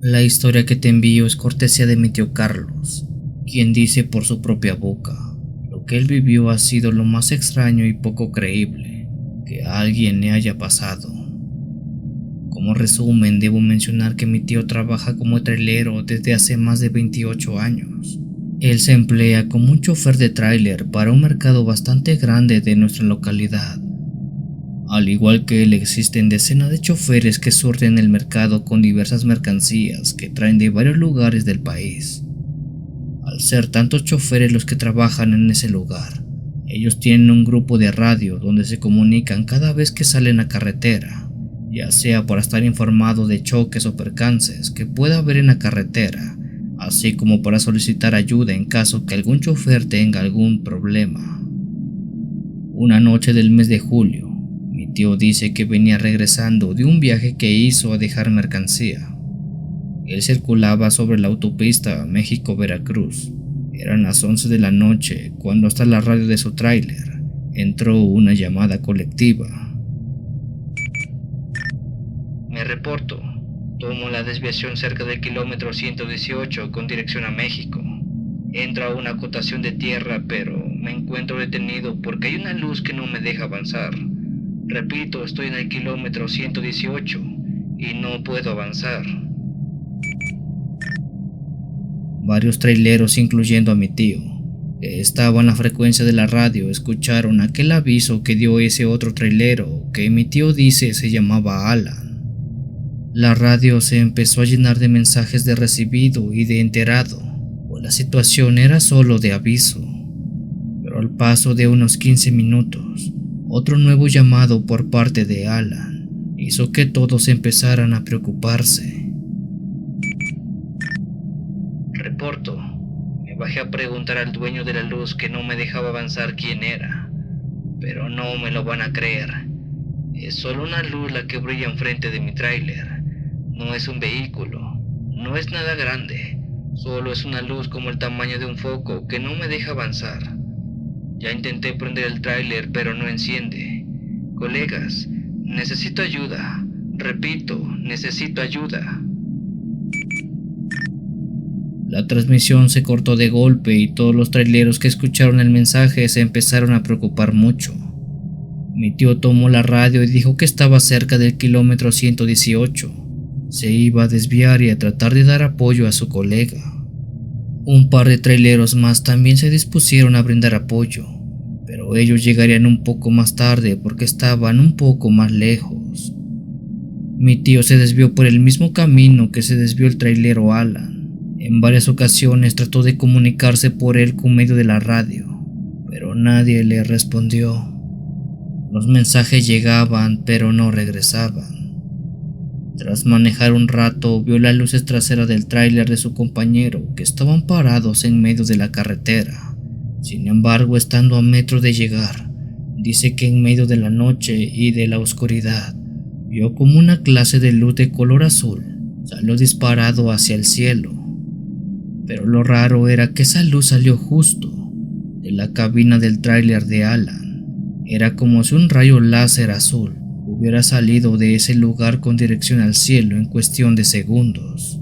La historia que te envío es cortesía de mi tío Carlos, quien dice por su propia boca, lo que él vivió ha sido lo más extraño y poco creíble que a alguien le haya pasado. Como resumen, debo mencionar que mi tío trabaja como trailero desde hace más de 28 años. Él se emplea como un chofer de tráiler para un mercado bastante grande de nuestra localidad. Al igual que él, existen decenas de choferes que surten el mercado con diversas mercancías que traen de varios lugares del país. Al ser tantos choferes los que trabajan en ese lugar, ellos tienen un grupo de radio donde se comunican cada vez que salen a carretera, ya sea para estar informados de choques o percances que pueda haber en la carretera, así como para solicitar ayuda en caso que algún chofer tenga algún problema. Una noche del mes de julio, mi tío dice que venía regresando de un viaje que hizo a dejar mercancía. Él circulaba sobre la autopista México-Veracruz. Eran las 11 de la noche cuando hasta la radio de su tráiler entró una llamada colectiva. Me reporto. Tomo la desviación cerca del kilómetro 118 con dirección a México. Entro a una acotación de tierra, pero me encuentro detenido porque hay una luz que no me deja avanzar. Repito, estoy en el kilómetro 118 y no puedo avanzar. Varios traileros, incluyendo a mi tío, que estaba en la frecuencia de la radio, escucharon aquel aviso que dio ese otro trailero que mi tío dice se llamaba Alan. La radio se empezó a llenar de mensajes de recibido y de enterado, pues la situación era solo de aviso. Pero al paso de unos 15 minutos, otro nuevo llamado por parte de Alan hizo que todos empezaran a preocuparse. Reporto. Me bajé a preguntar al dueño de la luz que no me dejaba avanzar quién era, pero no me lo van a creer. Es solo una luz la que brilla enfrente de mi tráiler. No es un vehículo, no es nada grande, solo es una luz como el tamaño de un foco que no me deja avanzar. Ya intenté prender el tráiler, pero no enciende. Colegas, necesito ayuda. Repito, necesito ayuda. La transmisión se cortó de golpe y todos los traileros que escucharon el mensaje se empezaron a preocupar mucho. Mi tío tomó la radio y dijo que estaba cerca del kilómetro 118. Se iba a desviar y a tratar de dar apoyo a su colega. Un par de traileros más también se dispusieron a brindar apoyo, pero ellos llegarían un poco más tarde porque estaban un poco más lejos. Mi tío se desvió por el mismo camino que se desvió el trailero Alan. En varias ocasiones trató de comunicarse por él con medio de la radio, pero nadie le respondió. Los mensajes llegaban, pero no regresaban. Tras manejar un rato, vio las luces traseras del tráiler de su compañero que estaban parados en medio de la carretera. Sin embargo, estando a metros de llegar, dice que en medio de la noche y de la oscuridad, vio como una clase de luz de color azul salió disparado hacia el cielo. Pero lo raro era que esa luz salió justo de la cabina del tráiler de Alan. Era como si un rayo láser azul hubiera salido de ese lugar con dirección al cielo en cuestión de segundos.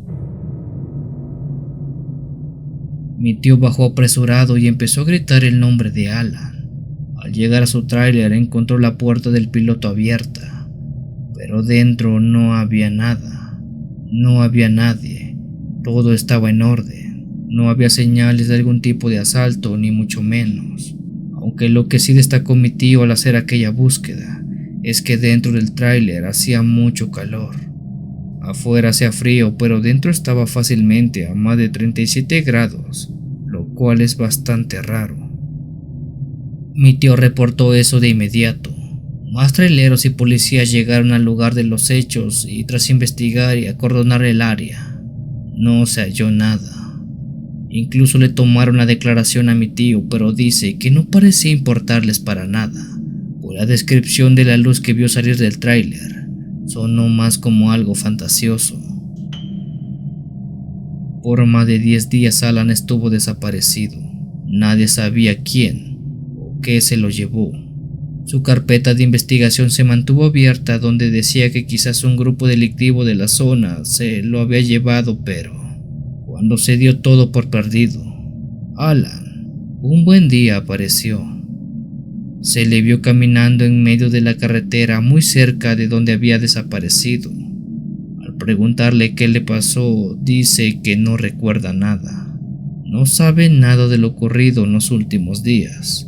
Mi tío bajó apresurado y empezó a gritar el nombre de Alan. Al llegar a su tráiler encontró la puerta del piloto abierta, pero dentro no había nada. No había nadie. Todo estaba en orden. No había señales de algún tipo de asalto, ni mucho menos. Aunque lo que sí destacó mi tío al hacer aquella búsqueda es que dentro del tráiler hacía mucho calor. Afuera hacía frío, pero dentro estaba fácilmente a más de 37 grados, lo cual es bastante raro. Mi tío reportó eso de inmediato. Más traileros y policías llegaron al lugar de los hechos y tras investigar y acordonar el área, no se halló nada. Incluso le tomaron la declaración a mi tío, pero dice que no parecía importarles para nada, por la descripción de la luz que vio salir del tráiler. Sonó más como algo fantasioso. Por más de 10 días Alan estuvo desaparecido. Nadie sabía quién o qué se lo llevó. Su carpeta de investigación se mantuvo abierta, donde decía que quizás un grupo delictivo de la zona se lo había llevado, pero cuando se dio todo por perdido, Alan un buen día apareció. Se le vio caminando en medio de la carretera muy cerca de donde había desaparecido. Al preguntarle qué le pasó, dice que no recuerda nada. No sabe nada de lo ocurrido en los últimos días.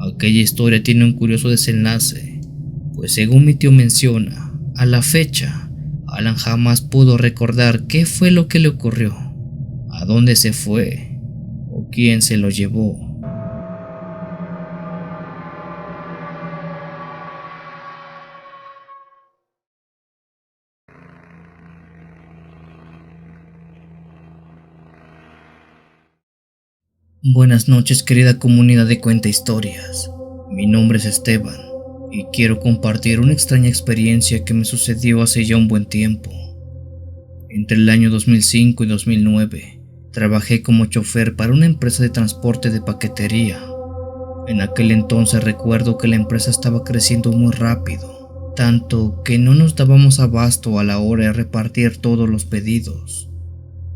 Aquella historia tiene un curioso desenlace, pues según mi tío menciona, a la fecha, Alan jamás pudo recordar qué fue lo que le ocurrió, a dónde se fue o quién se lo llevó. Buenas noches, querida comunidad de Cuenta Historias. Mi nombre es Esteban y quiero compartir una extraña experiencia que me sucedió hace ya un buen tiempo. Entre el año 2005 y 2009, trabajé como chofer para una empresa de transporte de paquetería. En aquel entonces recuerdo que la empresa estaba creciendo muy rápido, tanto que no nos dábamos abasto a la hora de repartir todos los pedidos.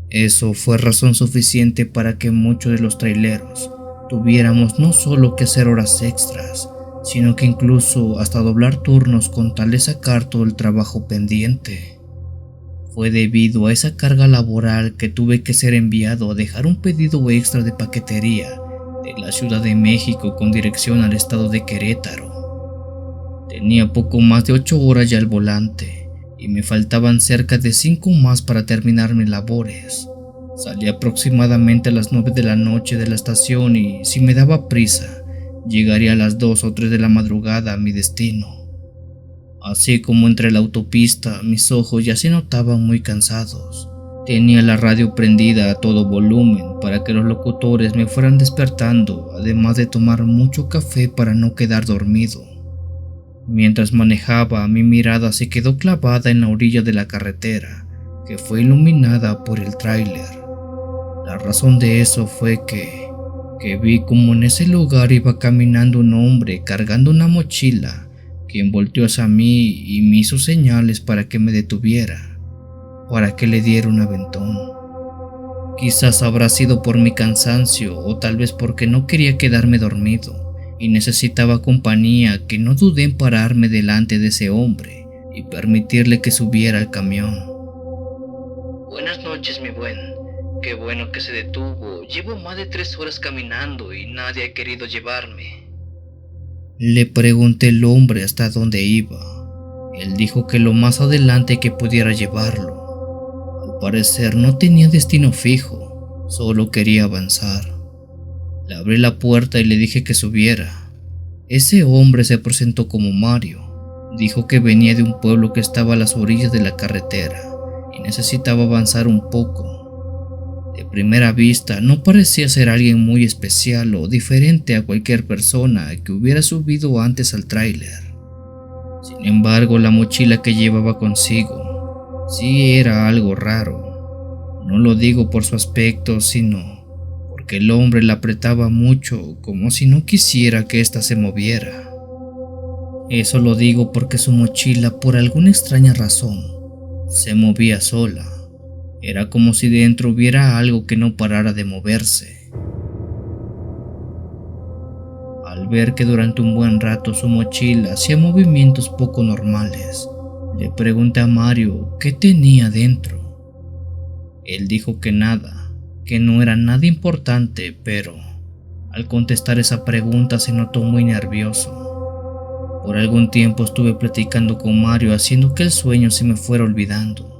Eso fue razón suficiente para que muchos de los traileros tuviéramos no solo que hacer horas extras, sino que incluso hasta doblar turnos con tal de sacar todo el trabajo pendiente. Fue debido a esa carga laboral que tuve que ser enviado a dejar un pedido extra de paquetería de la Ciudad de México con dirección al estado de Querétaro. Tenía poco más de 8 horas ya al volante y me faltaban cerca de 5 más para terminar mis labores. Salí aproximadamente a las 9 de la noche de la estación y, si me daba prisa, llegaría a las 2 o 3 de la madrugada a mi destino. Así como entre la autopista, mis ojos ya se notaban muy cansados. Tenía la radio prendida a todo volumen para que los locutores me fueran despertando, además de tomar mucho café para no quedar dormido. Mientras manejaba, mi mirada se quedó clavada en la orilla de la carretera, que fue iluminada por el tráiler. La razón de eso fue que vi como en ese lugar iba caminando un hombre cargando una mochila, quien volteó hacia mí y me hizo señales para que me detuviera, para que le diera un aventón. Quizás habrá sido por mi cansancio o tal vez porque no quería quedarme dormido y necesitaba compañía, que no dudé en pararme delante de ese hombre y permitirle que subiera al camión. Buenas noches, mi buen. Qué bueno que se detuvo. Llevo más de 3 horas caminando y nadie ha querido llevarme. Le pregunté al hombre hasta dónde iba. Él dijo que lo más adelante que pudiera llevarlo. Al parecer no tenía destino fijo, solo quería avanzar. Le abrí la puerta y le dije que subiera. Ese hombre se presentó como Mario. Dijo que venía de un pueblo que estaba a las orillas de la carretera y necesitaba avanzar un poco. De primera vista no parecía ser alguien muy especial o diferente a cualquier persona que hubiera subido antes al tráiler. Sin embargo, la mochila que llevaba consigo sí era algo raro. No lo digo por su aspecto, sino que el hombre la apretaba mucho, como si no quisiera que ésta se moviera. Eso lo digo porque su mochila, por alguna extraña razón, se movía sola. Era como si dentro hubiera algo que no parara de moverse. Al ver que durante un buen rato su mochila hacía movimientos poco normales, le pregunté a Mario qué tenía dentro. Él dijo que nada, que no era nada importante, pero al contestar esa pregunta se notó muy nervioso. Por algún tiempo estuve platicando con Mario, haciendo que el sueño se me fuera olvidando.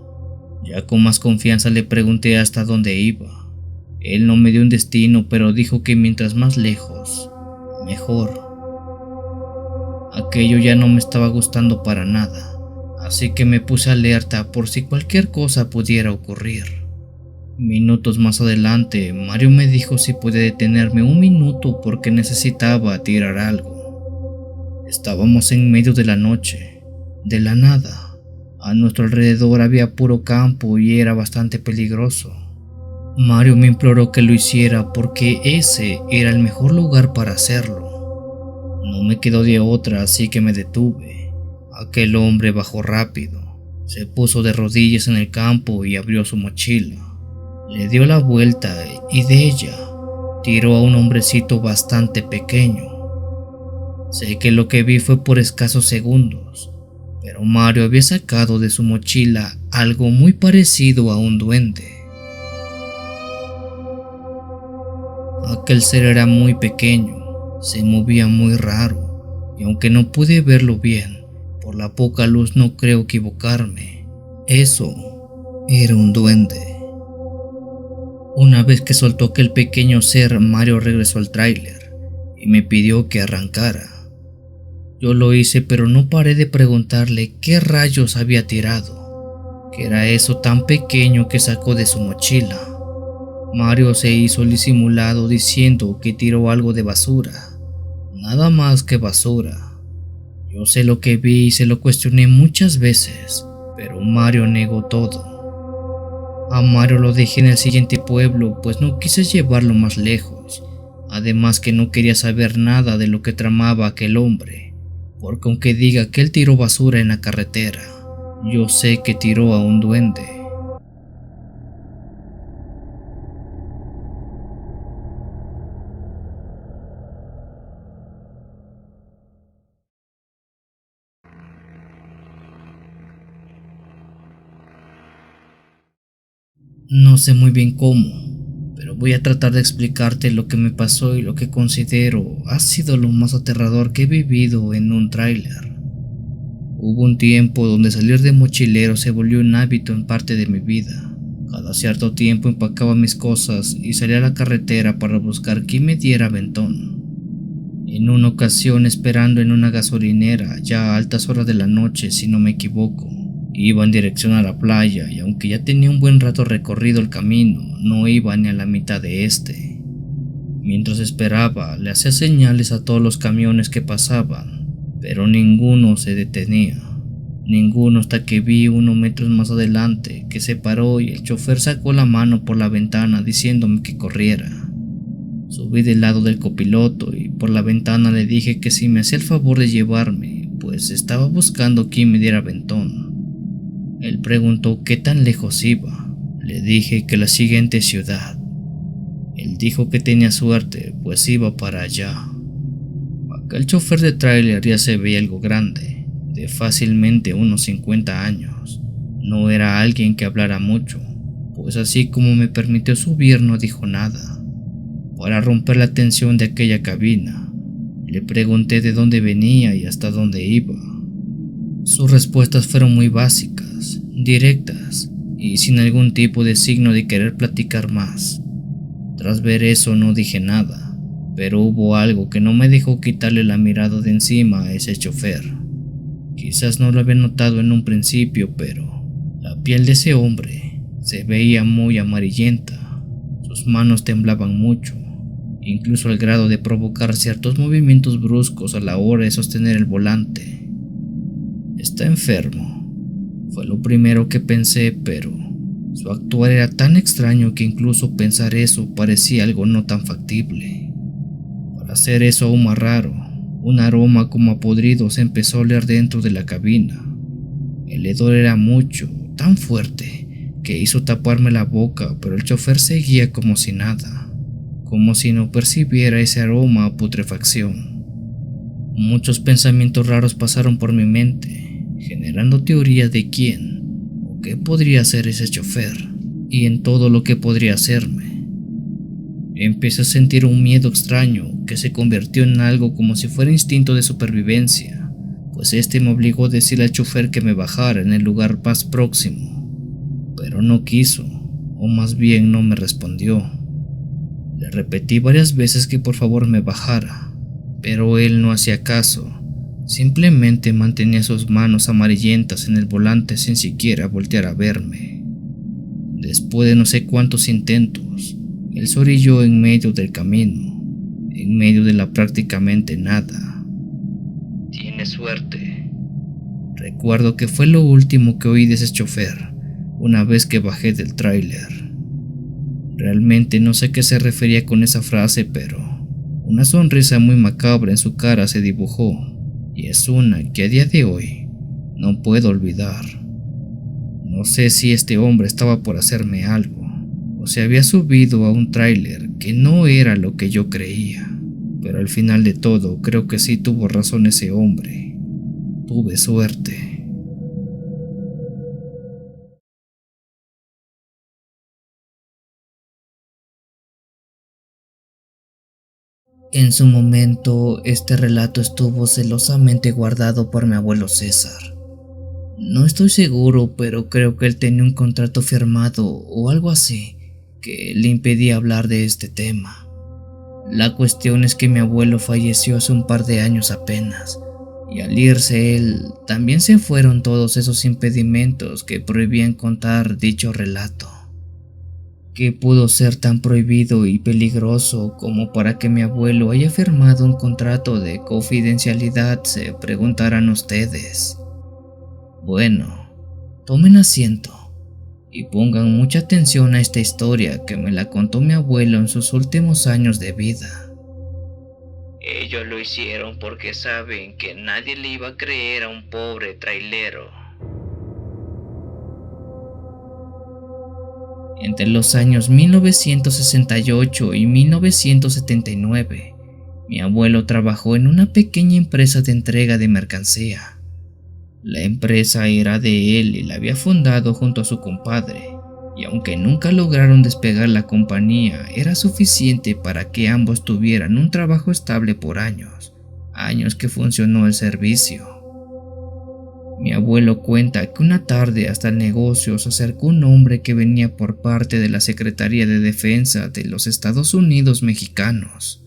Ya con más confianza le pregunté hasta dónde iba. Él no me dio un destino, pero dijo que mientras más lejos, mejor. Aquello ya no me estaba gustando para nada, así que me puse alerta por si cualquier cosa pudiera ocurrir. Minutos más adelante, Mario me dijo si podía detenerme un minuto porque necesitaba tirar algo. Estábamos en medio de la noche, de la nada. A nuestro alrededor había puro campo y era bastante peligroso. Mario me imploró que lo hiciera porque ese era el mejor lugar para hacerlo. No me quedó de otra, así que me detuve. Aquel hombre bajó rápido, se puso de rodillas en el campo y abrió su mochila. Le dio la vuelta y de ella tiró a un hombrecito bastante pequeño. Sé que lo que vi fue por escasos segundos, pero Mario había sacado de su mochila algo muy parecido a un duende. Aquel ser era muy pequeño, se movía muy raro, y aunque no pude verlo bien, por la poca luz no creo equivocarme. Eso era un duende. Una vez que soltó aquel pequeño ser, Mario regresó al tráiler y me pidió que arrancara. Yo lo hice, pero no paré de preguntarle qué rayos había tirado, qué era eso tan pequeño que sacó de su mochila. Mario se hizo el disimulado diciendo que tiró algo de basura, nada más que basura. Yo sé lo que vi y se lo cuestioné muchas veces, pero Mario negó todo. A Mario lo dejé en el siguiente pueblo, pues no quise llevarlo más lejos, además que no quería saber nada de lo que tramaba aquel hombre, porque aunque diga que él tiró basura en la carretera, yo sé que tiró a un duende. No sé muy bien cómo, pero voy a tratar de explicarte lo que me pasó y lo que considero ha sido lo más aterrador que he vivido en un tráiler. Hubo un tiempo donde salir de mochilero se volvió un hábito en parte de mi vida. Cada cierto tiempo empacaba mis cosas y salía a la carretera para buscar quien me diera aventón. En una ocasión, esperando en una gasolinera, ya a altas horas de la noche si no me equivoco, iba en dirección a la playa y aunque ya tenía un buen rato recorrido el camino, no iba ni a la mitad de este. Mientras esperaba, le hacía señales a todos los camiones que pasaban, pero ninguno se detenía. Ninguno hasta que vi unos metros más adelante que se paró y el chofer sacó la mano por la ventana diciéndome que corriera. Subí del lado del copiloto y por la ventana le dije que si me hacía el favor de llevarme, pues estaba buscando quien me diera aventón. Él preguntó qué tan lejos iba. Le dije que la siguiente ciudad. Él dijo que tenía suerte, pues iba para allá. Aquel chofer de tráiler ya se veía algo grande, de fácilmente unos 50 años. No era alguien que hablara mucho, pues así como me permitió subir no dijo nada. Para romper la tensión de aquella cabina, le pregunté de dónde venía y hasta dónde iba. Sus respuestas fueron muy básicas, directas y sin algún tipo de signo de querer platicar más. Tras ver eso no dije nada, pero hubo algo que no me dejó quitarle la mirada de encima a ese chofer. Quizás no lo había notado en un principio, pero la piel de ese hombre se veía muy amarillenta. Sus manos temblaban mucho, incluso al grado de provocar ciertos movimientos bruscos a la hora de sostener el volante. Está enfermo, fue lo primero que pensé, pero su actuar era tan extraño que incluso pensar eso parecía algo no tan factible. Para hacer eso aún más raro, un aroma como a podrido se empezó a oler dentro de la cabina. El hedor era mucho, tan fuerte, que hizo taparme la boca, pero el chofer seguía como si nada, como si no percibiera ese aroma a putrefacción. Muchos pensamientos raros pasaron por mi mente, generando teorías de quién o qué podría ser ese chofer y en todo lo que podría hacerme. Empecé a sentir un miedo extraño que se convirtió en algo como si fuera instinto de supervivencia, pues este me obligó a decirle al chofer que me bajara en el lugar más próximo, pero no quiso, o más bien no me respondió. Le repetí varias veces que por favor me bajara, pero él no hacía caso, simplemente mantenía sus manos amarillentas en el volante sin siquiera voltear a verme. Después de no sé cuántos intentos, él se orilló en medio del camino, en medio de la prácticamente nada. Tienes suerte. Recuerdo que fue lo último que oí de ese chofer una vez que bajé del tráiler. Realmente no sé qué se refería con esa frase, pero Una sonrisa muy macabra en su cara se dibujó, y es una que a día de hoy no puedo olvidar. No sé si este hombre estaba por hacerme algo, o se había subido a un tráiler que no era lo que yo creía, pero al final de todo creo que sí tuvo razón ese hombre. Tuve suerte. En su momento, este relato estuvo celosamente guardado por mi abuelo César. No estoy seguro, pero creo que él tenía un contrato firmado o algo así que le impedía hablar de este tema. La cuestión es que mi abuelo falleció hace un par de años apenas, y al irse él, también se fueron todos esos impedimentos que prohibían contar dicho relato. ¿Qué pudo ser tan prohibido y peligroso como para que mi abuelo haya firmado un contrato de confidencialidad? Se preguntarán ustedes. Bueno, tomen asiento y pongan mucha atención a esta historia que me la contó mi abuelo en sus últimos años de vida. Ellos lo hicieron porque saben que nadie le iba a creer a un pobre trailero. Entre los años 1968 y 1979, mi abuelo trabajó en una pequeña empresa de entrega de mercancía. La empresa era de él y la había fundado junto a su compadre, y aunque nunca lograron despegar la compañía, era suficiente para que ambos tuvieran un trabajo estable por años que funcionó el servicio. Mi abuelo cuenta que una tarde hasta el negocio se acercó un hombre que venía por parte de la Secretaría de Defensa de los Estados Unidos mexicanos.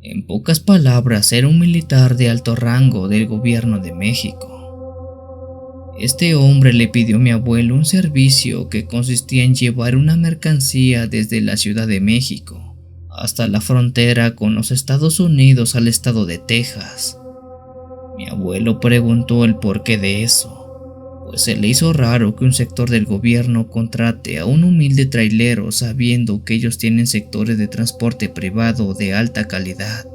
En pocas palabras, era un militar de alto rango del gobierno de México. Este hombre le pidió a mi abuelo un servicio que consistía en llevar una mercancía desde la Ciudad de México hasta la frontera con los Estados Unidos al estado de Texas. Mi abuelo preguntó el porqué de eso, pues se le hizo raro que un sector del gobierno contrate a un humilde trailero sabiendo que ellos tienen sectores de transporte privado de alta calidad,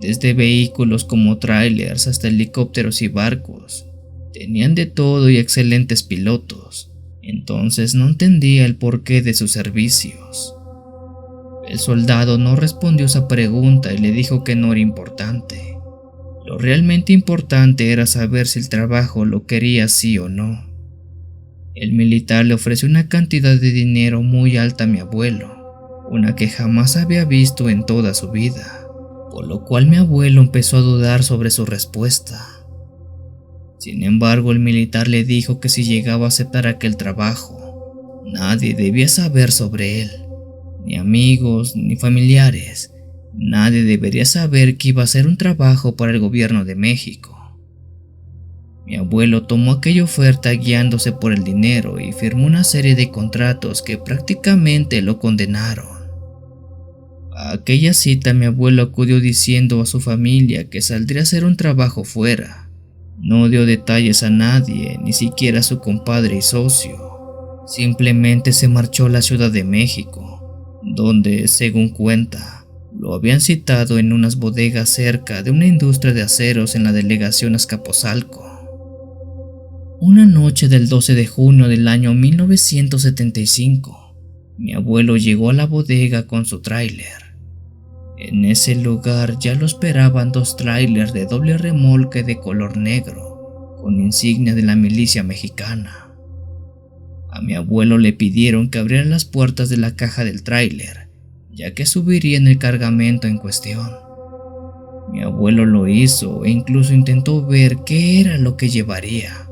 desde vehículos como trailers hasta helicópteros y barcos. Tenían de todo y excelentes pilotos, entonces no entendía el porqué de sus servicios. El soldado no respondió esa pregunta y le dijo que no era importante. Lo realmente importante era saber si el trabajo lo quería sí o no. El militar le ofreció una cantidad de dinero muy alta a mi abuelo, una que jamás había visto en toda su vida, por lo cual mi abuelo empezó a dudar sobre su respuesta. Sin embargo, el militar le dijo que si llegaba a aceptar aquel trabajo, nadie debía saber sobre él, ni amigos ni familiares. Nadie debería saber que iba a ser un trabajo para el gobierno de México. Mi abuelo tomó aquella oferta guiándose por el dinero y firmó una serie de contratos que prácticamente lo condenaron. A aquella cita mi abuelo acudió diciendo a su familia que saldría a hacer un trabajo fuera. No dio detalles a nadie, ni siquiera a su compadre y socio. Simplemente se marchó a la Ciudad de México, donde, según cuenta, lo habían citado en unas bodegas cerca de una industria de aceros en la delegación Azcapotzalco. Una noche del 12 de junio del año 1975, mi abuelo llegó a la bodega con su tráiler. En ese lugar ya lo esperaban dos tráilers de doble remolque de color negro, con insignia de la milicia mexicana. A mi abuelo le pidieron que abriera las puertas de la caja del tráiler, ya que subirían el cargamento en cuestión. Mi abuelo lo hizo e incluso intentó ver qué era lo que llevaría,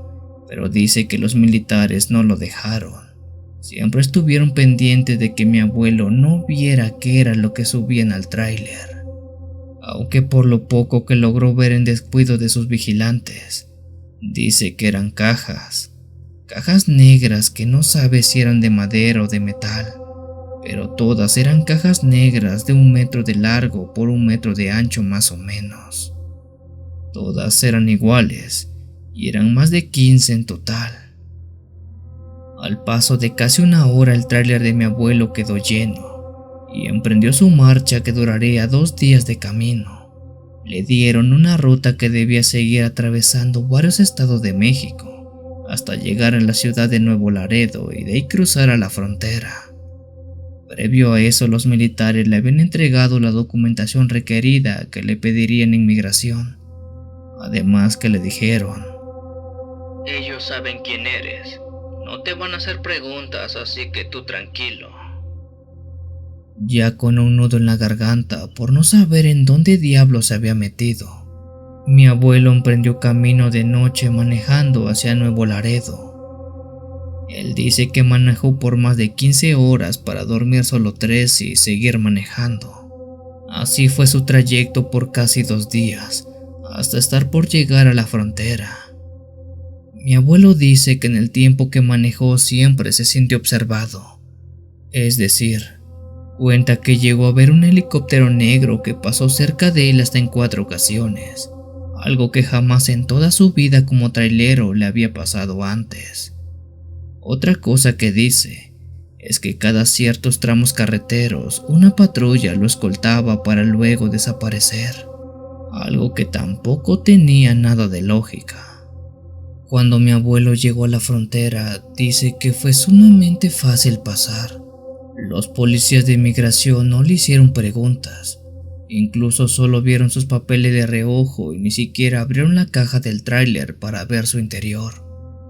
pero dice que los militares no lo dejaron. Siempre estuvieron pendientes de que mi abuelo no viera qué era lo que subían al tráiler, aunque por lo poco que logró ver en descuido de sus vigilantes, dice que eran cajas negras que no sabe si eran de madera o de metal, pero todas eran cajas negras de 1 metro de largo por 1 metro de ancho más o menos. Todas eran iguales y eran más de 15 en total. Al paso de casi 1 hora el tráiler de mi abuelo quedó lleno y emprendió su marcha que duraría 2 días de camino. Le dieron una ruta que debía seguir atravesando varios estados de México hasta llegar a la ciudad de Nuevo Laredo y de ahí cruzar a la frontera. Previo a eso, los militares le habían entregado la documentación requerida que le pedirían en inmigración. Además que le dijeron: ellos saben quién eres, no te van a hacer preguntas, así que tú tranquilo. Ya con un nudo en la garganta por no saber en dónde diablos se había metido, mi abuelo emprendió camino de noche manejando hacia Nuevo Laredo. Él dice que manejó por más de 15 horas para dormir solo 3 y seguir manejando. Así fue su trayecto por casi 2 días, hasta estar por llegar a la frontera. Mi abuelo dice que en el tiempo que manejó siempre se sintió observado. Es decir, cuenta que llegó a ver un helicóptero negro que pasó cerca de él hasta en 4 ocasiones, algo que jamás en toda su vida como trailero le había pasado antes. Otra cosa que dice es que cada ciertos tramos carreteros una patrulla lo escoltaba para luego desaparecer, algo que tampoco tenía nada de lógica. Cuando mi abuelo llegó a la frontera, dice que fue sumamente fácil pasar. Los policías de inmigración no le hicieron preguntas, incluso solo vieron sus papeles de reojo y ni siquiera abrieron la caja del tráiler para ver su interior,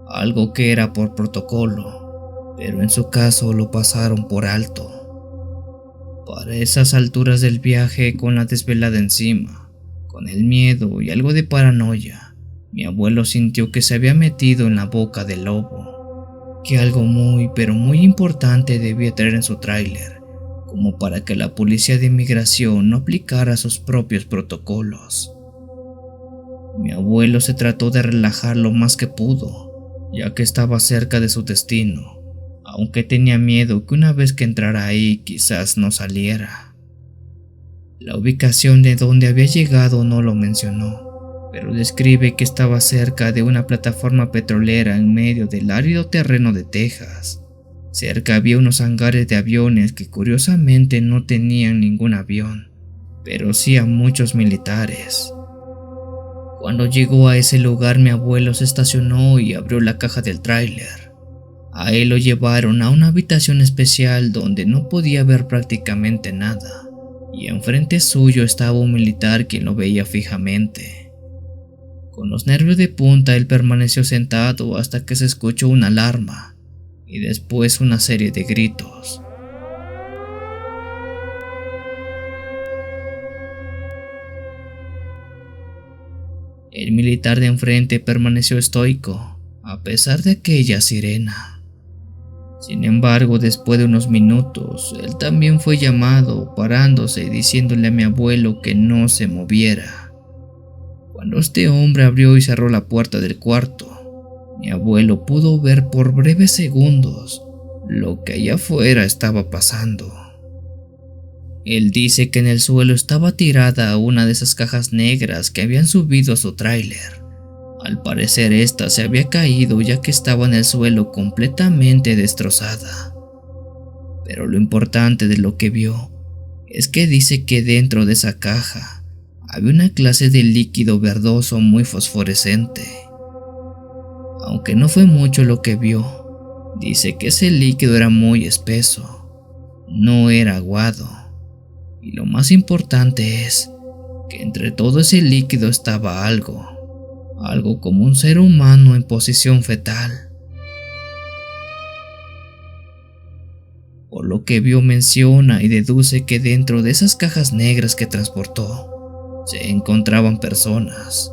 algo que era por protocolo, pero en su caso lo pasaron por alto. Para esas alturas del viaje, con la desvelada encima, con el miedo y algo de paranoia, mi abuelo sintió que se había metido en la boca del lobo, que algo muy pero muy importante debía traer en su tráiler, como para que la policía de inmigración no aplicara sus propios protocolos. Mi abuelo se trató de relajar lo más que pudo, ya que estaba cerca de su destino, aunque tenía miedo que una vez que entrara ahí quizás no saliera. La ubicación de donde había llegado no lo mencionó, pero describe que estaba cerca de una plataforma petrolera en medio del árido terreno de Texas. Cerca había unos hangares de aviones que curiosamente no tenían ningún avión, pero sí a muchos militares. Cuando llegó a ese lugar, mi abuelo se estacionó y abrió la caja del tráiler. A él lo llevaron a una habitación especial donde no podía ver prácticamente nada, y enfrente suyo estaba un militar quien lo veía fijamente. Con los nervios de punta, él permaneció sentado hasta que se escuchó una alarma y después una serie de gritos. El militar de enfrente permaneció estoico, a pesar de aquella sirena. Sin embargo, después de unos minutos, él también fue llamado, parándose y diciéndole a mi abuelo que no se moviera. Cuando este hombre abrió y cerró la puerta del cuarto, mi abuelo pudo ver por breves segundos lo que allá afuera estaba pasando. Él dice que en el suelo estaba tirada una de esas cajas negras que habían subido a su tráiler. Al parecer esta se había caído ya que estaba en el suelo completamente destrozada. Pero lo importante de lo que vio es que dice que dentro de esa caja había una clase de líquido verdoso muy fosforescente. Aunque no fue mucho lo que vio, dice que ese líquido era muy espeso, no era aguado. Y lo más importante es que entre todo ese líquido estaba algo como un ser humano en posición fetal. Por lo que vio, menciona y deduce que dentro de esas cajas negras que transportó se encontraban personas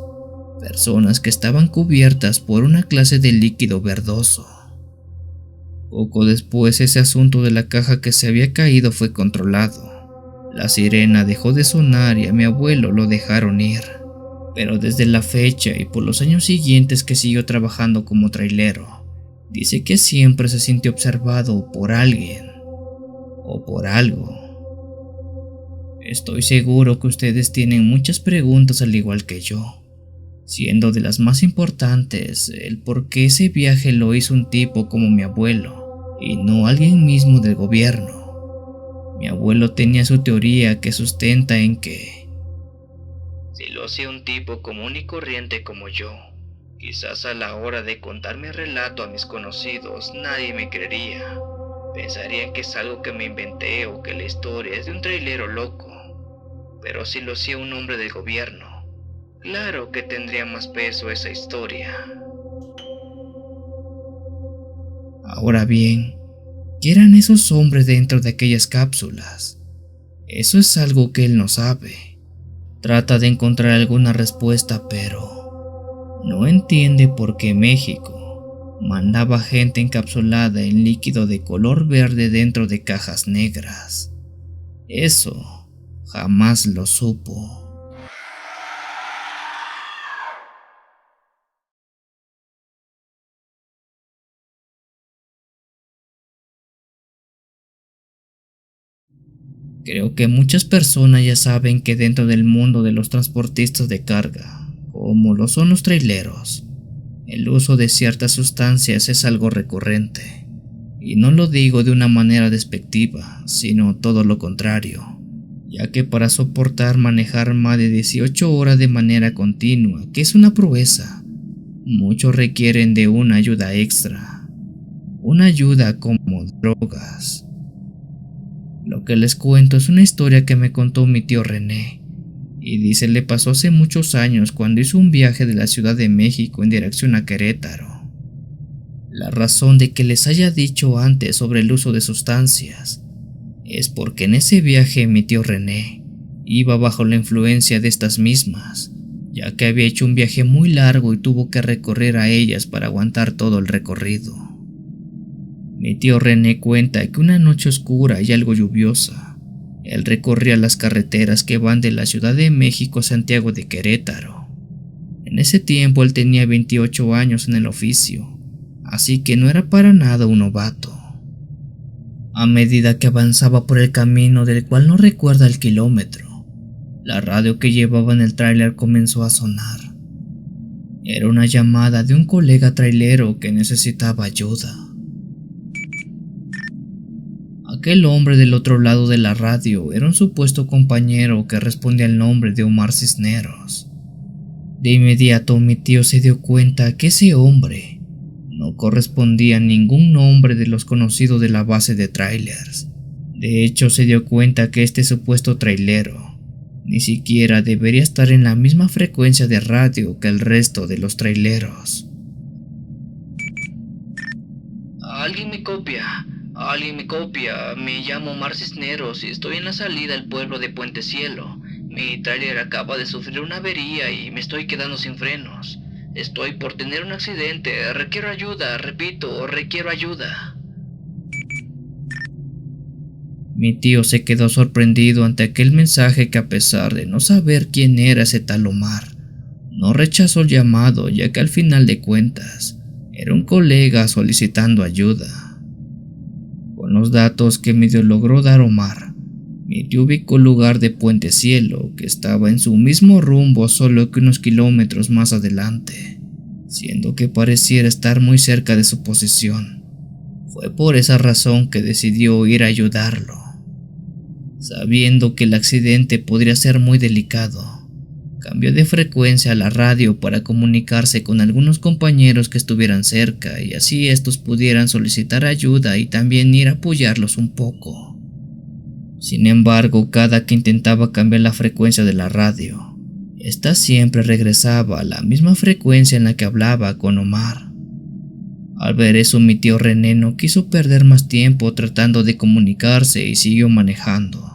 que estaban cubiertas por una clase de líquido verdoso. Poco después, ese asunto de la caja que se había caído fue controlado. La sirena dejó de sonar y a mi abuelo lo dejaron ir, pero desde la fecha y por los años siguientes que siguió trabajando como trailero, dice que siempre se sintió observado por alguien o por algo. Estoy seguro que ustedes tienen muchas preguntas al igual que yo, siendo de las más importantes el por qué ese viaje lo hizo un tipo como mi abuelo y no alguien mismo del gobierno. Mi abuelo tenía su teoría que sustenta en que si lo hacía un tipo común y corriente como yo, quizás a la hora de contar mi relato a mis conocidos nadie me creería. Pensarían que es algo que me inventé o que la historia es de un trailero loco. Pero si lo hacía un hombre del gobierno, claro que tendría más peso esa historia. Ahora bien, ¿qué eran esos hombres dentro de aquellas cápsulas? Eso es algo que él no sabe. Trata de encontrar alguna respuesta, pero no entiende por qué México mandaba gente encapsulada en líquido de color verde dentro de cajas negras. Eso jamás lo supo. Creo que muchas personas ya saben que dentro del mundo de los transportistas de carga, como lo son los traileros, el uso de ciertas sustancias es algo recurrente. Y no lo digo de una manera despectiva, sino todo lo contrario, ya que para soportar manejar más de 18 horas de manera continua, que es una proeza, muchos requieren de una ayuda extra, una ayuda como drogas. Lo que les cuento es una historia que me contó mi tío René, y dice le pasó hace muchos años cuando hizo un viaje de la Ciudad de México en dirección a Querétaro. La razón de que les haya dicho antes sobre el uso de sustancias es porque en ese viaje mi tío René iba bajo la influencia de estas mismas, ya que había hecho un viaje muy largo y tuvo que recorrer a ellas para aguantar todo el recorrido. Mi tío René cuenta que una noche oscura y algo lluviosa, él recorría las carreteras que van de la Ciudad de México a Santiago de Querétaro. En ese tiempo él tenía 28 años en el oficio, así que no era para nada un novato. A medida que avanzaba por el camino del cual no recuerda el kilómetro, la radio que llevaba en el tráiler comenzó a sonar. Era una llamada de un colega trailero que necesitaba ayuda. Aquel hombre del otro lado de la radio era un supuesto compañero que respondía al nombre de Omar Cisneros. De inmediato mi tío se dio cuenta que ese hombre no correspondía a ningún nombre de los conocidos de la base de trailers. De hecho, se dio cuenta que este supuesto trailero ni siquiera debería estar en la misma frecuencia de radio que el resto de los traileros. Alguien me copia, me llamo Omar Cisneros y estoy en la salida al pueblo de Puente Cielo. Mi tráiler acaba de sufrir una avería y me estoy quedando sin frenos. Estoy por tener un accidente, requiero ayuda, repito, requiero ayuda. Mi tío se quedó sorprendido ante aquel mensaje que, a pesar de no saber quién era ese tal Omar, no rechazó el llamado, ya que al final de cuentas era un colega solicitando ayuda. Con los datos que medio logró dar Omar, mi tío ubicó el lugar de Puente Cielo, que estaba en su mismo rumbo, solo que unos kilómetros más adelante, siendo que pareciera estar muy cerca de su posición. Fue por esa razón que decidió ir a ayudarlo. Sabiendo que el accidente podría ser muy delicado, cambió de frecuencia a la radio para comunicarse con algunos compañeros que estuvieran cerca y así estos pudieran solicitar ayuda y también ir a apoyarlos un poco. Sin embargo, cada que intentaba cambiar la frecuencia de la radio, esta siempre regresaba a la misma frecuencia en la que hablaba con Omar. Al ver eso, mi tío René no quiso perder más tiempo tratando de comunicarse y siguió manejando.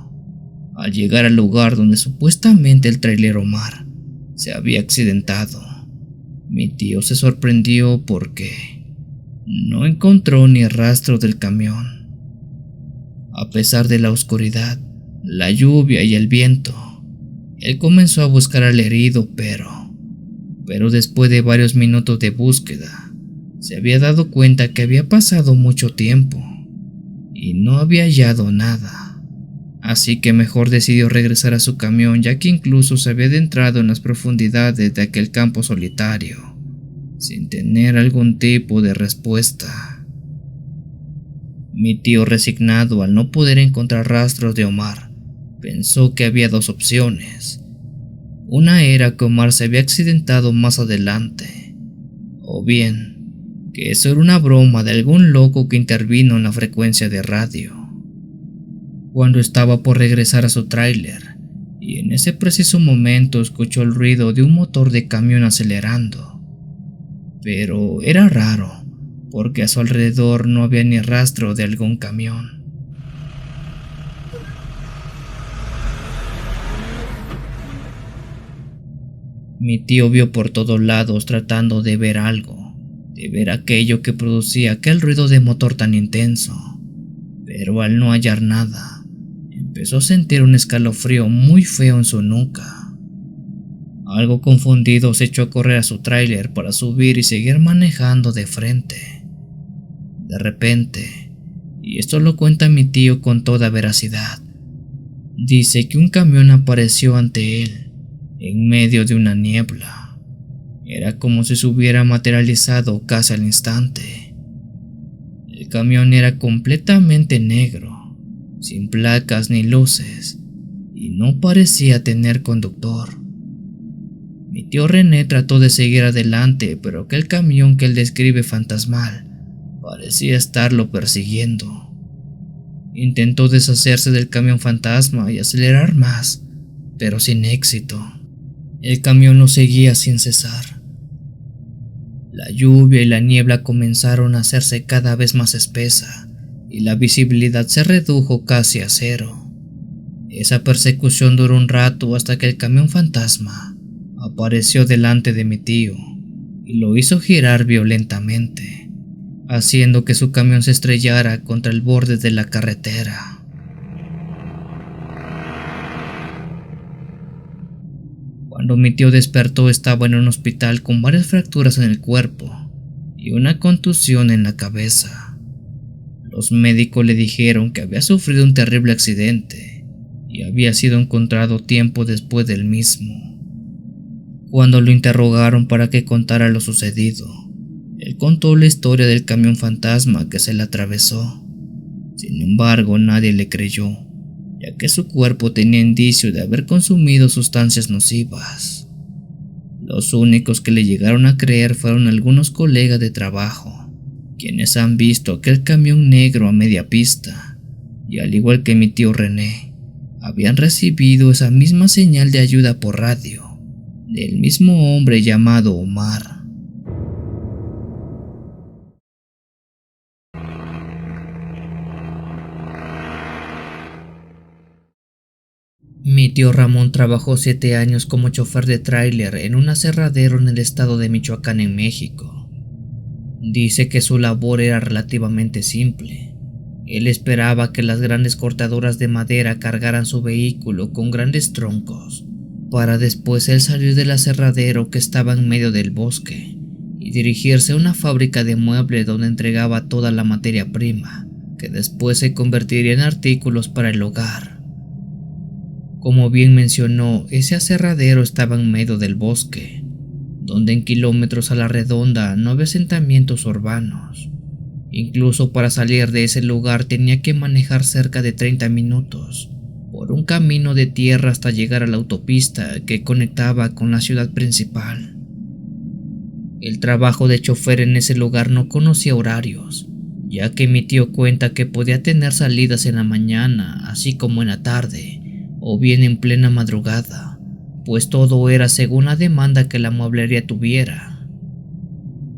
Al llegar al lugar donde supuestamente el trailero Omar se había accidentado, mi tío se sorprendió porque no encontró ni rastro del camión. A pesar de la oscuridad, la lluvia y el viento, él comenzó a buscar al herido, pero después de varios minutos de búsqueda, se había dado cuenta que había pasado mucho tiempo y no había hallado nada. Así que mejor decidió regresar a su camión, ya que incluso se había adentrado en las profundidades de aquel campo solitario, sin tener algún tipo de respuesta. Mi tío, resignado al no poder encontrar rastros de Omar, pensó que había dos opciones. Una era que Omar se había accidentado más adelante, o bien que eso era una broma de algún loco que intervino en la frecuencia de radio. Cuando estaba por regresar a su tráiler, y en ese preciso momento escuchó el ruido de un motor de camión acelerando. Pero era raro, porque a su alrededor no había ni rastro de algún camión. Mi tío vio por todos lados tratando de ver algo, de ver aquello que producía aquel ruido de motor tan intenso, pero al no hallar nada, empezó a sentir un escalofrío muy feo en su nuca. Algo confundido se echó a correr a su tráiler para subir y seguir manejando de frente. De repente, y esto lo cuenta mi tío con toda veracidad, dice que un camión apareció ante él, en medio de una niebla. Era como si se hubiera materializado casi al instante. El camión era completamente negro, sin placas ni luces, y no parecía tener conductor. Mi tío René trató de seguir adelante, pero aquel camión que él describe fantasmal parecía estarlo persiguiendo. Intentó deshacerse del camión fantasma y acelerar más, pero sin éxito. El camión lo seguía sin cesar. La lluvia y la niebla comenzaron a hacerse cada vez más espesa y la visibilidad se redujo casi a cero. Esa persecución duró un rato hasta que el camión fantasma apareció delante de mi tío y lo hizo girar violentamente, haciendo que su camión se estrellara contra el borde de la carretera. Cuando mi tío despertó estaba en un hospital con varias fracturas en el cuerpo y una contusión en la cabeza. Los médicos le dijeron que había sufrido un terrible accidente y había sido encontrado tiempo después del mismo. Cuando lo interrogaron para que contara lo sucedido, él contó la historia del camión fantasma que se le atravesó. Sin embargo, nadie le creyó, ya que su cuerpo tenía indicio de haber consumido sustancias nocivas. Los únicos que le llegaron a creer fueron algunos colegas de trabajo, quienes han visto aquel camión negro a media pista, y al igual que mi tío René, habían recibido esa misma señal de ayuda por radio, del mismo hombre llamado Omar. Mi tío Ramón trabajó 7 años como chofer de tráiler en un aserradero en el estado de Michoacán, en México. Dice que su labor era relativamente simple. Él esperaba que las grandes cortadoras de madera cargaran su vehículo con grandes troncos, para después él salir del aserradero que estaba en medio del bosque y dirigirse a una fábrica de muebles donde entregaba toda la materia prima, que después se convertiría en artículos para el hogar. Como bien mencionó, ese aserradero estaba en medio del bosque, donde en kilómetros a la redonda no había asentamientos urbanos. Incluso para salir de ese lugar tenía que manejar cerca de 30 minutos por un camino de tierra hasta llegar a la autopista que conectaba con la ciudad principal. El trabajo de chofer en ese lugar no conocía horarios, ya que mi tío cuenta que podía tener salidas en la mañana, así como en la tarde, o bien en plena madrugada, pues todo era según la demanda que la mueblería tuviera.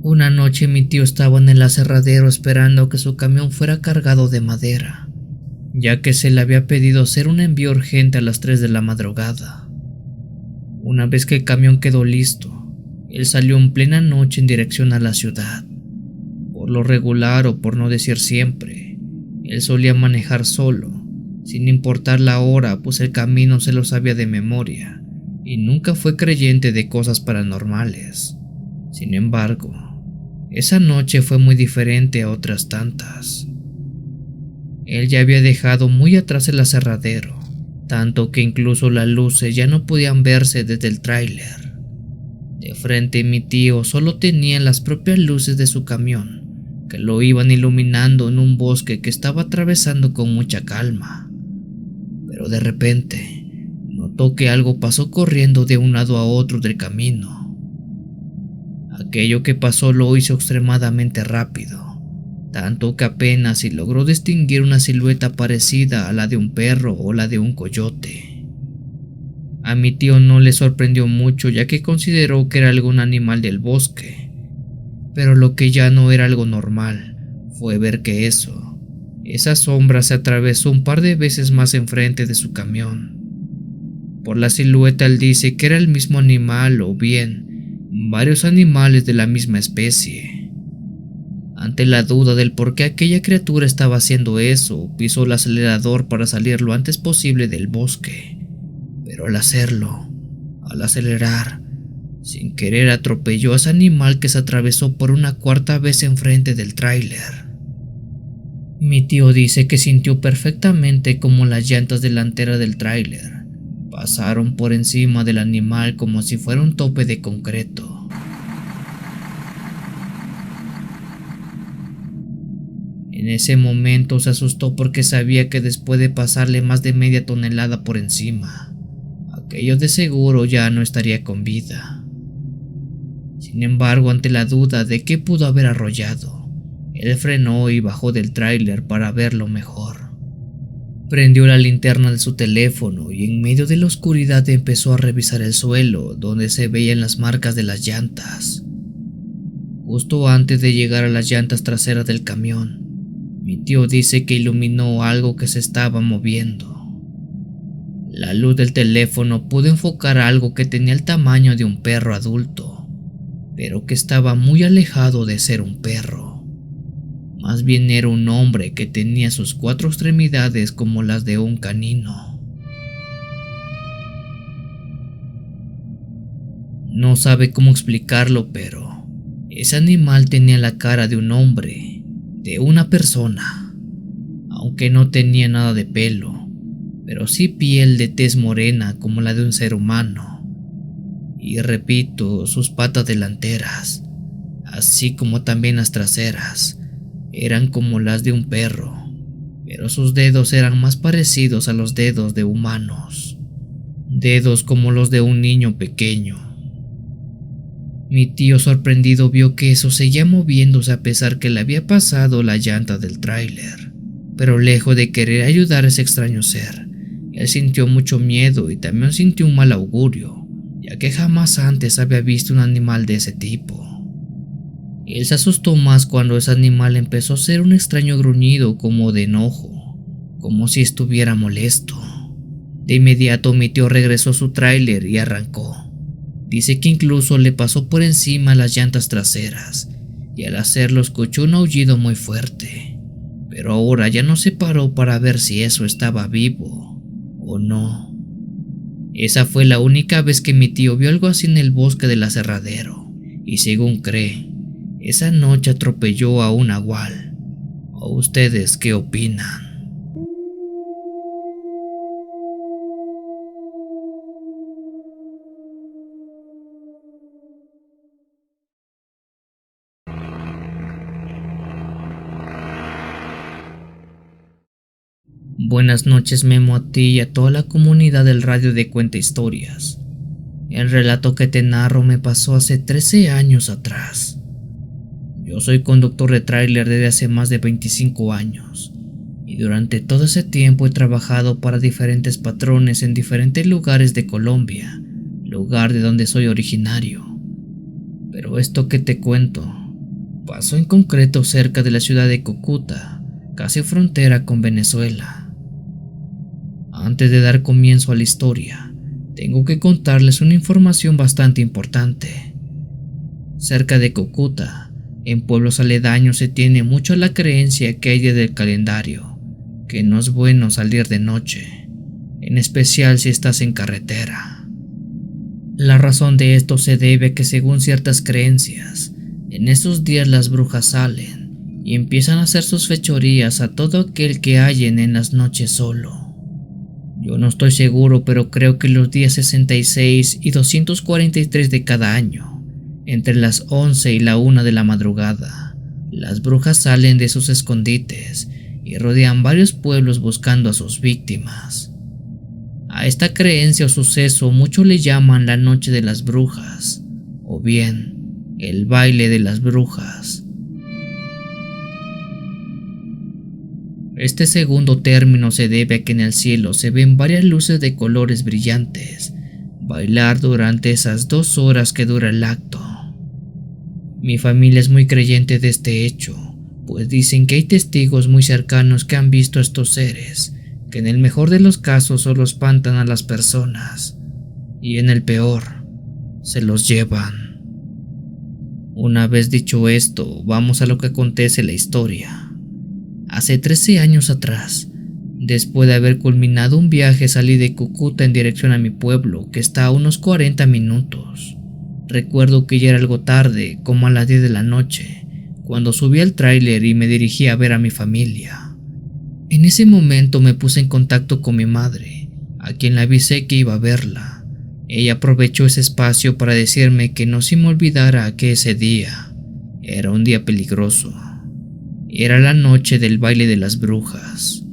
Una noche mi tío estaba en el aserradero esperando que su camión fuera cargado de madera, ya que se le había pedido hacer un envío urgente a las 3 de la madrugada. Una vez que el camión quedó listo, él salió en plena noche en dirección a la ciudad. Por lo regular, o por no decir siempre, él solía manejar solo, sin importar la hora, pues el camino se lo sabía de memoria y nunca fue creyente de cosas paranormales. Sin embargo, esa noche fue muy diferente a otras tantas. Él ya había dejado muy atrás el aserradero, tanto que incluso las luces ya no podían verse desde el tráiler. De frente mi tío solo tenía las propias luces de su camión, que lo iban iluminando en un bosque que estaba atravesando con mucha calma. Pero de repente notó que algo pasó corriendo de un lado a otro del camino. Aquello que pasó lo hizo extremadamente rápido, tanto que apenas si logró distinguir una silueta parecida a la de un perro o la de un coyote. A mi tío no le sorprendió mucho, ya que consideró que era algún animal del bosque, pero lo que ya no era algo normal fue ver que esa sombra se atravesó un par de veces más enfrente de su camión. Por la silueta él dice que era el mismo animal o bien varios animales de la misma especie. Ante la duda del por qué aquella criatura estaba haciendo eso, pisó el acelerador para salir lo antes posible del bosque. Pero al hacerlo, al acelerar, sin querer atropelló a ese animal que se atravesó por una cuarta vez enfrente del tráiler. Mi tío dice que sintió perfectamente como las llantas delanteras del tráiler pasaron por encima del animal como si fuera un tope de concreto. En ese momento se asustó porque sabía que después de pasarle más de media tonelada por encima, aquello de seguro ya no estaría con vida. Sin embargo, ante la duda de qué pudo haber arrollado, él frenó y bajó del tráiler para verlo mejor. Prendió la linterna de su teléfono y en medio de la oscuridad empezó a revisar el suelo donde se veían las marcas de las llantas. Justo antes de llegar a las llantas traseras del camión, mi tío dice que iluminó algo que se estaba moviendo. La luz del teléfono pudo enfocar algo que tenía el tamaño de un perro adulto, pero que estaba muy alejado de ser un perro. Más bien era un hombre que tenía sus 4 extremidades como las de un canino. No sabe cómo explicarlo, pero ese animal tenía la cara de un hombre, de una persona, aunque no tenía nada de pelo, pero sí piel de tez morena como la de un ser humano. Y repito, sus patas delanteras, así como también las traseras, eran como las de un perro, pero sus dedos eran más parecidos a los dedos de humanos, dedos como los de un niño pequeño. Mi tío sorprendido vio que eso seguía moviéndose a pesar que le había pasado la llanta del tráiler, pero lejos de querer ayudar a ese extraño ser, él sintió mucho miedo y también sintió un mal augurio, ya que jamás antes había visto un animal de ese tipo. Él se asustó más cuando ese animal empezó a hacer un extraño gruñido como de enojo, como si estuviera molesto. De inmediato mi tío regresó a su tráiler y arrancó. Dice que incluso le pasó por encima las llantas traseras y al hacerlo escuchó un aullido muy fuerte, pero ahora ya no se paró para ver si eso estaba vivo o no. Esa fue la única vez que mi tío vio algo así en el bosque del aserradero y según cree, esa noche atropelló a un nahual. ¿O ustedes qué opinan? Buenas noches, Memo, a ti y a toda la comunidad del radio de Cuenta Historias. El relato que te narro me pasó hace 13 años atrás. Yo soy conductor de tráiler desde hace más de 25 años y durante todo ese tiempo he trabajado para diferentes patrones en diferentes lugares de Colombia, lugar de donde soy originario. Pero esto que te cuento pasó en concreto cerca de la ciudad de Cúcuta, casi frontera con Venezuela. Antes de dar comienzo a la historia, tengo que contarles una información bastante importante. Cerca de Cúcuta, en pueblos aledaños se tiene mucho la creencia que hay desde el calendario, que no es bueno salir de noche, en especial si estás en carretera. La razón de esto se debe a que según ciertas creencias, en esos días las brujas salen y empiezan a hacer sus fechorías a todo aquel que hallen en las noches solo. Yo no estoy seguro, pero creo que los días 66 y 243 de cada año, entre las 11 y la 1 de la madrugada, Las brujas salen de sus escondites y rodean varios pueblos buscando a sus víctimas. A esta creencia o suceso muchos le llaman la Noche de las Brujas, o bien el Baile de las Brujas. Este segundo término se debe a que en el cielo se ven varias luces de colores brillantes bailar durante esas 2 horas que dura el acto. Mi familia es muy creyente de este hecho, pues dicen que hay testigos muy cercanos que han visto a estos seres, que en el mejor de los casos solo espantan a las personas, y en el peor, se los llevan. Una vez dicho esto, vamos a lo que acontece en la historia. Hace 13 años atrás, después de haber culminado un viaje, salí de Cúcuta en dirección a mi pueblo, que está a unos 40 minutos. Recuerdo que ya era algo tarde, como a las 10 de la noche, cuando subí al tráiler y me dirigí a ver a mi familia. En ese momento me puse en contacto con mi madre, a quien le avisé que iba a verla. Ella aprovechó ese espacio para decirme que no se me olvidara que ese día era un día peligroso. Era la noche del baile de las brujas.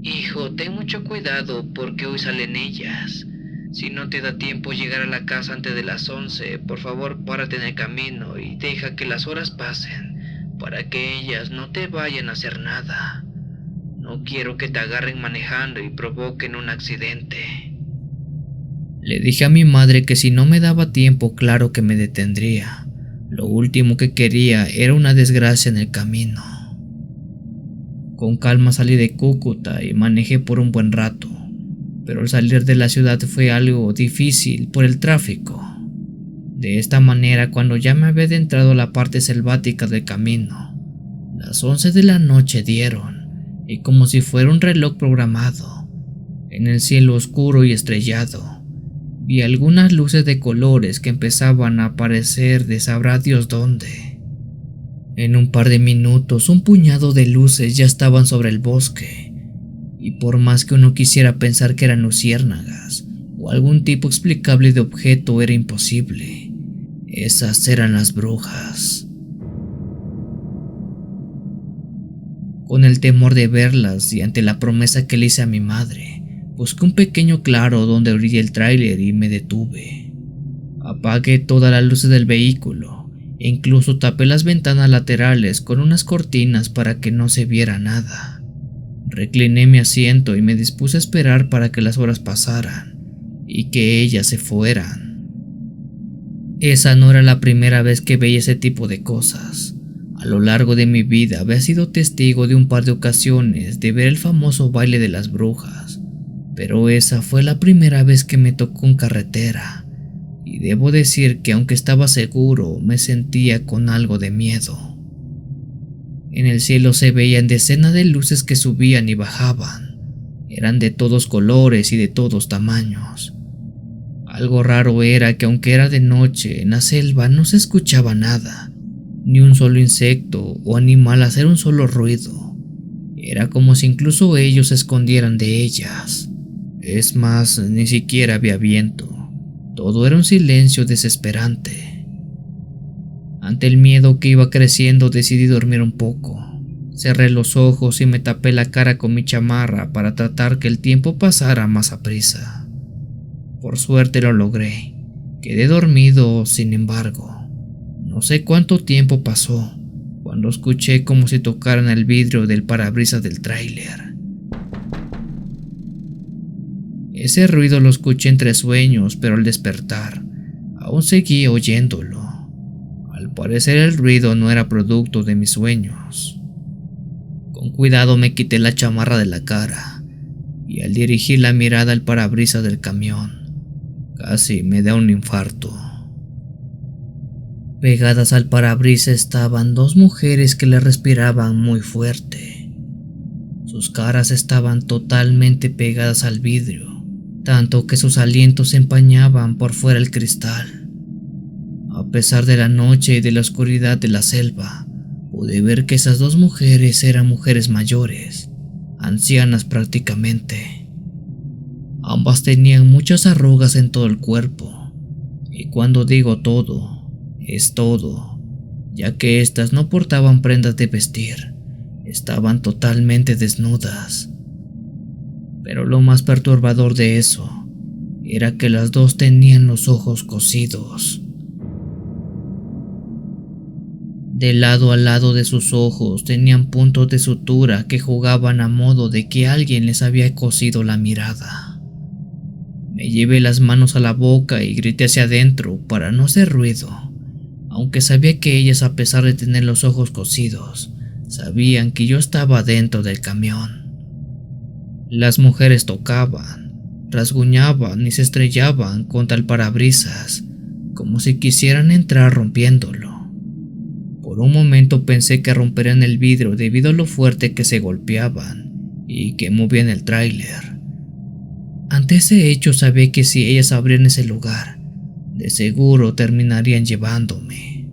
Hijo, ten mucho cuidado porque hoy salen ellas. Si no te da tiempo llegar a la casa antes de las 11, por favor párate en el camino y deja que las horas pasen para que ellas no te vayan a hacer nada. No quiero que te agarren manejando y provoquen un accidente. Le dije a mi madre que si no me daba tiempo, claro que me detendría. Lo último que quería era una desgracia en el camino. Con calma salí de Cúcuta y manejé por un buen rato, pero al salir de la ciudad fue algo difícil por el tráfico. De esta manera, cuando ya me había adentrado a la parte selvática del camino, las 11 de la noche dieron, y como si fuera un reloj programado, en el cielo oscuro y estrellado, vi algunas luces de colores que empezaban a aparecer de sabrá Dios dónde. En un par de minutos, un puñado de luces ya estaban sobre el bosque, y por más que uno quisiera pensar que eran luciérnagas o algún tipo explicable de objeto, era imposible. Esas eran las brujas. Con el temor de verlas y ante la promesa que le hice a mi madre, busqué un pequeño claro donde orillé el tráiler y me detuve. Apagué todas las luces del vehículo e incluso tapé las ventanas laterales con unas cortinas para que no se viera nada. Recliné mi asiento y me dispuse a esperar para que las horas pasaran y que ellas se fueran. Esa no era la primera vez que veía ese tipo de cosas. A lo largo de mi vida había sido testigo de un par de ocasiones de ver el famoso baile de las brujas, pero esa fue la primera vez que me tocó en carretera, y debo decir que aunque estaba seguro, me sentía con algo de miedo. En el cielo se veían decenas de luces que subían y bajaban. Eran de todos colores y de todos tamaños. Algo raro era que aunque era de noche, en la selva no se escuchaba nada, ni un solo insecto o animal hacer un solo ruido. Era como si incluso ellos se escondieran de ellas. Es más, ni siquiera había viento. Todo era un silencio desesperante. Ante el miedo que iba creciendo, decidí dormir un poco. Cerré los ojos y me tapé la cara con mi chamarra para tratar que el tiempo pasara más aprisa. Por suerte lo logré. Quedé dormido, sin embargo. No sé cuánto tiempo pasó cuando escuché como si tocaran el vidrio del parabrisas del tráiler. Ese ruido lo escuché entre sueños, pero al despertar, aún seguía oyéndolo. Al parecer el ruido no era producto de mis sueños. Con cuidado me quité la chamarra de la cara, y al dirigir la mirada al parabrisas del camión, casi me da un infarto. Pegadas al parabrisas estaban 2 mujeres que le respiraban muy fuerte. Sus caras estaban totalmente pegadas al vidrio, tanto que sus alientos se empañaban por fuera el cristal. A pesar de la noche y de la oscuridad de la selva, pude ver que esas 2 mujeres eran mujeres mayores, ancianas prácticamente. Ambas tenían muchas arrugas en todo el cuerpo, y cuando digo todo, es todo. ya que éstas no portaban prendas de vestir, estaban totalmente desnudas. Pero lo más perturbador de eso era que las dos tenían los ojos cosidos. De lado a lado de sus ojos tenían puntos de sutura que jugaban a modo de que alguien les había cosido la mirada. Me llevé las manos a la boca y grité hacia adentro para no hacer ruido, aunque sabía que ellas, a pesar de tener los ojos cosidos, sabían que yo estaba dentro del camión. Las mujeres tocaban, rasguñaban y se estrellaban contra el parabrisas, como si quisieran entrar rompiéndolo. Por un momento pensé que romperían el vidrio debido a lo fuerte que se golpeaban y que movían el tráiler. Ante ese hecho sabía que si ellas abrían ese lugar, de seguro terminarían llevándome.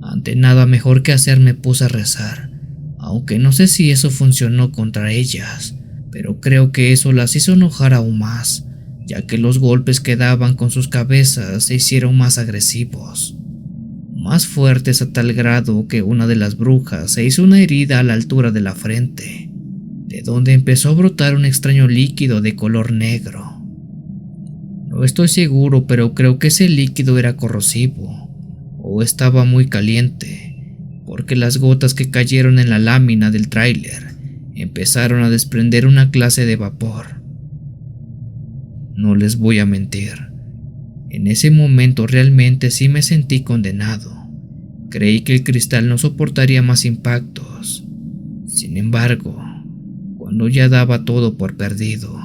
Ante nada mejor que hacer me puse a rezar, aunque no sé si eso funcionó contra ellas, pero creo que eso las hizo enojar aún más, ya que los golpes que daban con sus cabezas se hicieron más agresivos. Más fuertes a tal grado que una de las brujas se hizo una herida a la altura de la frente, de donde empezó a brotar un extraño líquido de color negro. No estoy seguro, pero creo que ese líquido era corrosivo, o estaba muy caliente, porque las gotas que cayeron en la lámina del tráiler empezaron a desprender una clase de vapor. No les voy a mentir. En ese momento realmente sí me sentí condenado. Creí que el cristal no soportaría más impactos. Sin embargo, cuando ya daba todo por perdido,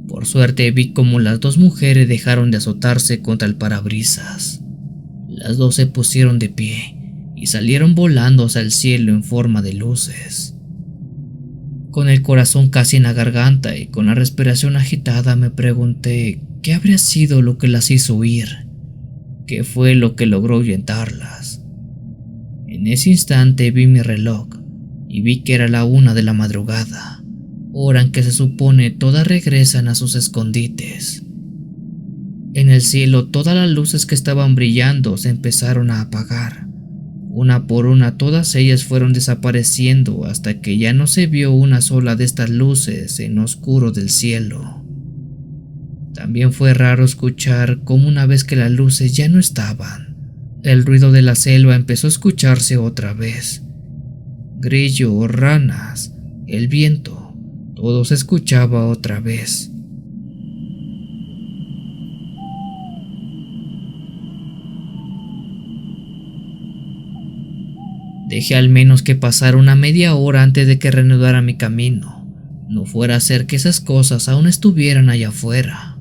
por suerte vi como las dos mujeres dejaron de azotarse contra el parabrisas. Las dos se pusieron de pie y salieron volando hacia el cielo en forma de luces. Con el corazón casi en la garganta y con la respiración agitada me pregunté qué habría sido lo que las hizo huir, qué fue lo que logró ahuyentarlas. En ese instante vi mi reloj y vi que era la 1 de la madrugada, hora en que se supone todas regresan a sus escondites. En el cielo todas las luces que estaban brillando se empezaron a apagar. Una por una todas ellas fueron desapareciendo hasta que ya no se vio una sola de estas luces en lo oscuro del cielo. También fue raro escuchar cómo una vez que las luces ya no estaban, el ruido de la selva empezó a escucharse otra vez. Grillos, ranas, el viento, todo se escuchaba otra vez. Dejé al menos que pasara una media hora antes de que reanudara mi camino. No fuera a ser que esas cosas aún estuvieran allá afuera.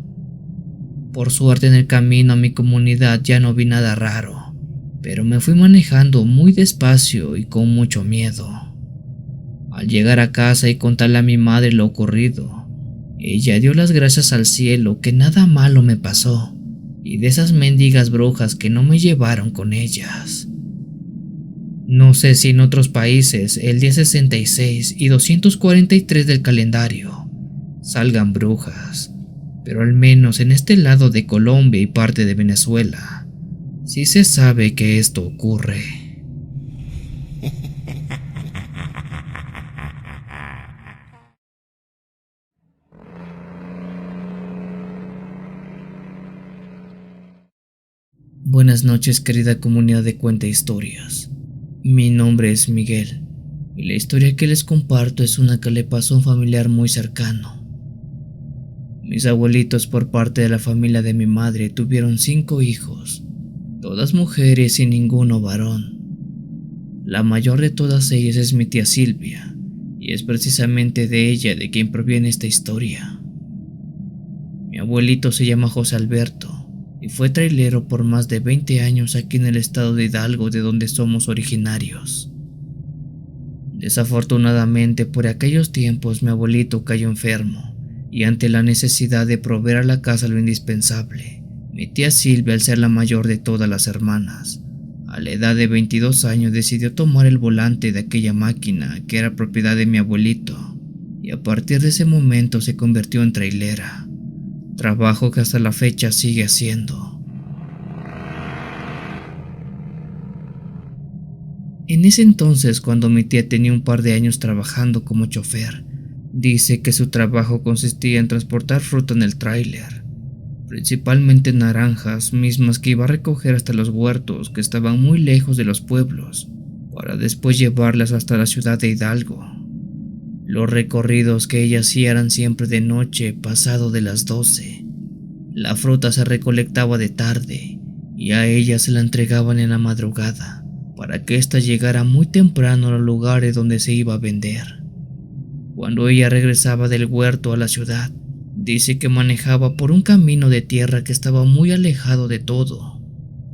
Por suerte en el camino a mi comunidad ya no vi nada raro, pero me fui manejando muy despacio y con mucho miedo. Al llegar a casa y contarle a mi madre lo ocurrido, ella dio las gracias al cielo que nada malo me pasó, y de esas mendigas brujas que no me llevaron con ellas. No sé si en otros países el día 66 y 243 del calendario salgan brujas, pero al menos en este lado de Colombia y parte de Venezuela, sí se sabe que esto ocurre. Buenas noches, querida comunidad de Cuenta Historias. Mi nombre es Miguel y la historia que les comparto es una que le pasó a un familiar muy cercano. Mis abuelitos por parte de la familia de mi madre tuvieron 5 hijos, todas mujeres y ninguno varón. La mayor de todas ellas es mi tía Silvia y es precisamente de ella de quien proviene esta historia. Mi abuelito se llama José Alberto y fue trailero por más de 20 años aquí en el estado de Hidalgo, de donde somos originarios. Desafortunadamente, por aquellos tiempos mi abuelito cayó enfermo y ante la necesidad de proveer a la casa lo indispensable, mi tía Silvia, al ser la mayor de todas las hermanas, a la edad de 22 años decidió tomar el volante de aquella máquina que era propiedad de mi abuelito y a partir de ese momento se convirtió en trailera. Trabajo que hasta la fecha sigue haciendo. En ese entonces, cuando mi tía tenía un par de años trabajando como chofer, dice que su trabajo consistía en transportar fruta en el tráiler, principalmente naranjas, mismas que iba a recoger hasta los huertos que estaban muy lejos de los pueblos, para después llevarlas hasta la ciudad de Hidalgo. Los recorridos que ella hacía eran siempre de noche, pasado de las 12. La fruta se recolectaba de tarde y a ella se la entregaban en la madrugada, para que ésta llegara muy temprano a los lugares donde se iba a vender. Cuando ella regresaba del huerto a la ciudad, dice que manejaba por un camino de tierra que estaba muy alejado de todo,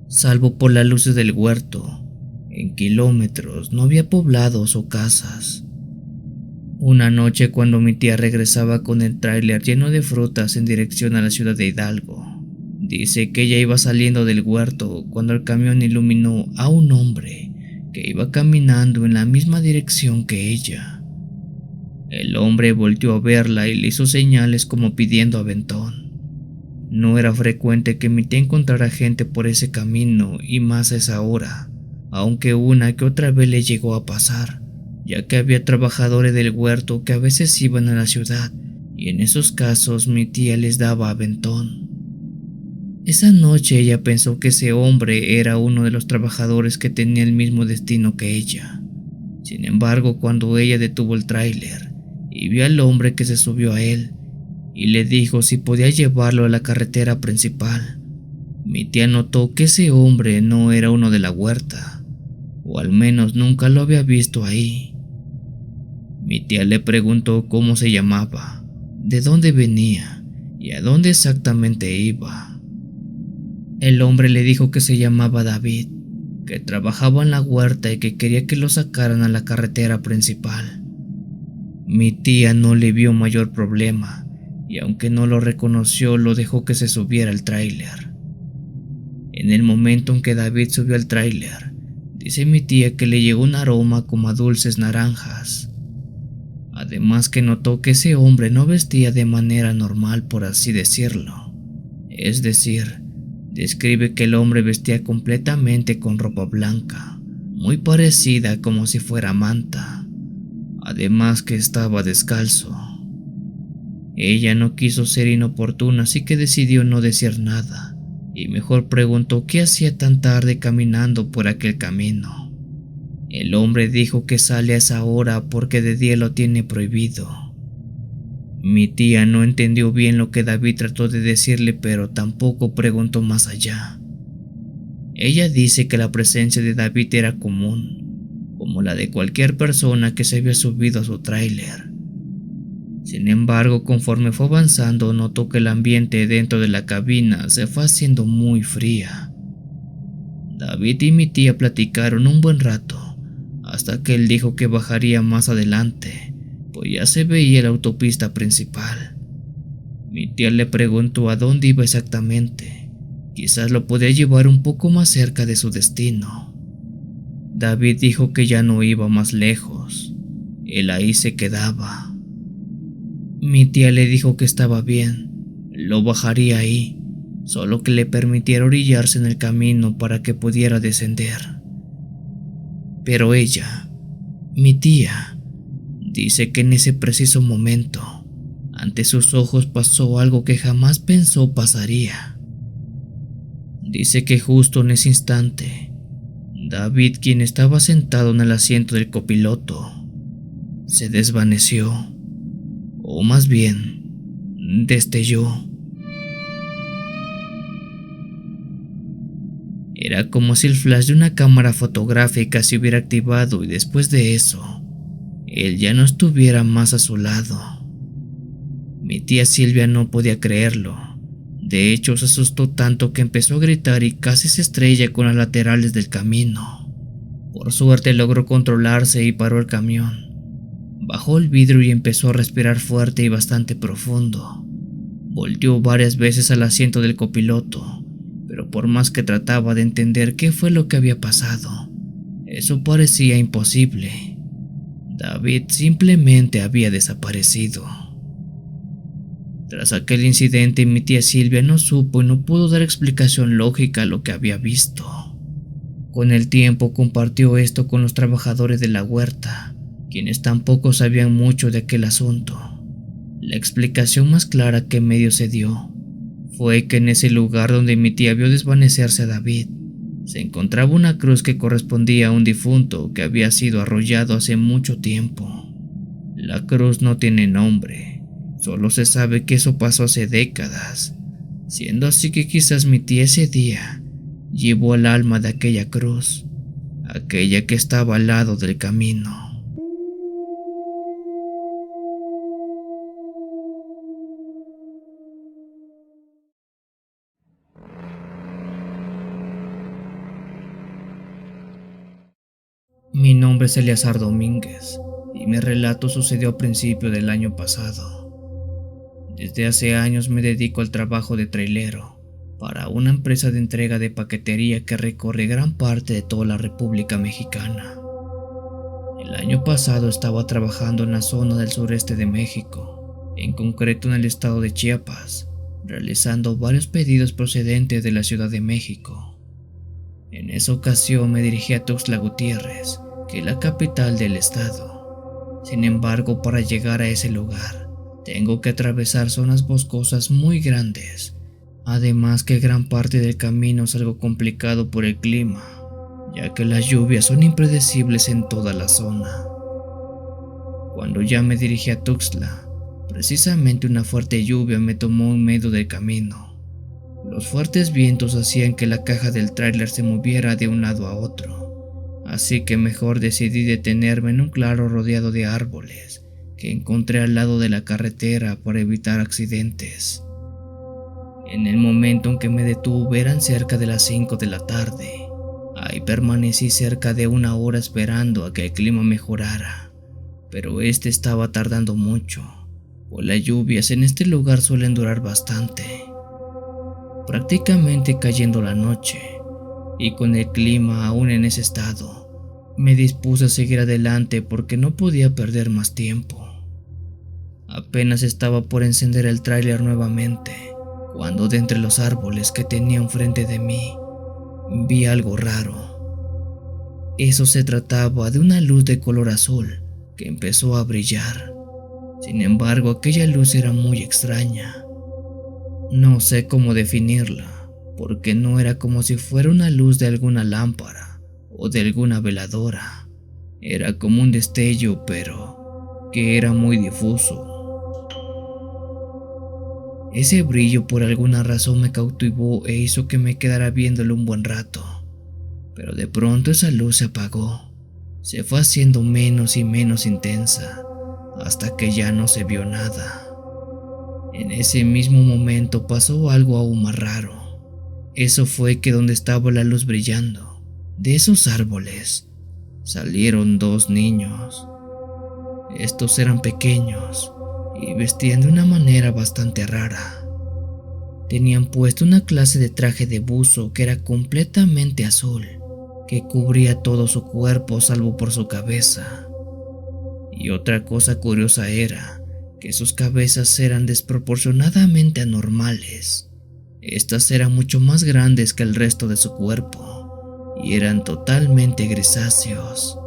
salvo por las luces del huerto. En kilómetros no había poblados o casas. Una noche, cuando mi tía regresaba con el tráiler lleno de frutas en dirección a la ciudad de Hidalgo, dice que ella iba saliendo del huerto cuando el camión iluminó a un hombre que iba caminando en la misma dirección que ella. El hombre volteó a verla y le hizo señales como pidiendo aventón. No era frecuente que mi tía encontrara gente por ese camino y más a esa hora, aunque una que otra vez le llegó a pasar, ya que había trabajadores del huerto que a veces iban a la ciudad y en esos casos mi tía les daba aventón. Esa noche ella pensó que ese hombre era uno de los trabajadores que tenía el mismo destino que ella. Sin embargo, cuando ella detuvo el tráiler y vio al hombre que se subió a él y le dijo si podía llevarlo a la carretera principal, mi tía notó que ese hombre no era uno de la huerta, o al menos nunca lo había visto ahí. Mi tía le preguntó cómo se llamaba, de dónde venía y a dónde exactamente iba. El hombre le dijo que se llamaba David, que trabajaba en la huerta y que quería que lo sacaran a la carretera principal. Mi tía no le vio mayor problema y aunque no lo reconoció, lo dejó que se subiera al tráiler. En el momento en que David subió al tráiler, dice mi tía que le llegó un aroma como a dulces naranjas. Además que notó que ese hombre no vestía de manera normal, por así decirlo. Es decir, describe que el hombre vestía completamente con ropa blanca, muy parecida como si fuera manta. Además que estaba descalzo. Ella no quiso ser inoportuna, así que decidió no decir nada, y mejor preguntó qué hacía tan tarde caminando por aquel camino. El hombre dijo que sale a esa hora porque de día lo tiene prohibido. Mi tía no entendió bien lo que David trató de decirle, pero tampoco preguntó más allá. Ella dice que la presencia de David era común, como la de cualquier persona que se había subido a su tráiler. Sin embargo, conforme fue avanzando, notó que el ambiente dentro de la cabina se fue haciendo muy fría. David y mi tía platicaron un buen rato, hasta que él dijo que bajaría más adelante, pues ya se veía la autopista principal. Mi tía le preguntó a dónde iba exactamente, quizás lo podía llevar un poco más cerca de su destino. David dijo que ya no iba más lejos, él ahí se quedaba. Mi tía le dijo que estaba bien, lo bajaría ahí, solo que le permitiera orillarse en el camino para que pudiera descender. Pero ella, mi tía, dice que en ese preciso momento, ante sus ojos pasó algo que jamás pensó pasaría. Dice que justo en ese instante, David, quien estaba sentado en el asiento del copiloto, se desvaneció, o más bien, destelló. Era como si el flash de una cámara fotográfica se hubiera activado y después de eso, él ya no estuviera más a su lado. Mi tía Silvia no podía creerlo. De hecho, se asustó tanto que empezó a gritar y casi se estrella con las laterales del camino. Por suerte logró controlarse y paró el camión. Bajó el vidrio y empezó a respirar fuerte y bastante profundo. Volteó varias veces al asiento del copiloto, pero por más que trataba de entender qué fue lo que había pasado, eso parecía imposible. David simplemente había desaparecido. Tras aquel incidente, mi tía Silvia no supo y no pudo dar explicación lógica a lo que había visto. Con el tiempo compartió esto con los trabajadores de la huerta, quienes tampoco sabían mucho de aquel asunto. La explicación más clara que medio se dio fue que en ese lugar donde mi tía vio desvanecerse a David, se encontraba una cruz que correspondía a un difunto que había sido arrollado hace mucho tiempo. La cruz no tiene nombre, solo se sabe que eso pasó hace décadas, siendo así que quizás mi tía ese día llevó el alma de aquella cruz, aquella que estaba al lado del camino. Mi nombre es Eleazar Domínguez y mi relato sucedió a principios del año pasado. Desde hace años me dedico al trabajo de trailero para una empresa de entrega de paquetería que recorre gran parte de toda la República Mexicana. El año pasado estaba trabajando en la zona del sureste de México, en concreto en el estado de Chiapas, realizando varios pedidos procedentes de la Ciudad de México. En esa ocasión me dirigí a Tuxtla Gutiérrez, que es la capital del estado. Sin embargo, para llegar a ese lugar, tengo que atravesar zonas boscosas muy grandes, además que gran parte del camino es algo complicado por el clima, ya que las lluvias son impredecibles en toda la zona. Cuando ya me dirigí a Tuxtla, precisamente una fuerte lluvia me tomó en medio del camino. Los fuertes vientos hacían que la caja del tráiler se moviera de un lado a otro, así que mejor decidí detenerme en un claro rodeado de árboles que encontré al lado de la carretera para evitar accidentes. En el momento en que me detuve eran cerca de las 5 de la tarde. Ahí permanecí cerca de una hora esperando a que el clima mejorara, pero este estaba tardando mucho, pues las lluvias en este lugar suelen durar bastante. Prácticamente cayendo la noche, y con el clima aún en ese estado, me dispuse a seguir adelante porque no podía perder más tiempo. Apenas estaba por encender el tráiler nuevamente, cuando de entre los árboles que tenía enfrente de mí, vi algo raro. Eso se trataba de una luz de color azul que empezó a brillar. Sin embargo, aquella luz era muy extraña. No sé cómo definirla, porque no era como si fuera una luz de alguna lámpara o de alguna veladora. Era como un destello, pero que era muy difuso. Ese brillo por alguna razón me cautivó e hizo que me quedara viéndolo un buen rato. Pero de pronto esa luz se apagó. Se fue haciendo menos y menos intensa, hasta que ya no se vio nada. En ese mismo momento pasó algo aún más raro. Eso fue que donde estaba la luz brillando, de esos árboles, salieron 2 niños. Estos eran pequeños y vestían de una manera bastante rara. Tenían puesto una clase de traje de buzo que era completamente azul, que cubría todo su cuerpo salvo por su cabeza. Y otra cosa curiosa era que sus cabezas eran desproporcionadamente anormales. Estas eran mucho más grandes que el resto de su cuerpo y eran totalmente grisáceos.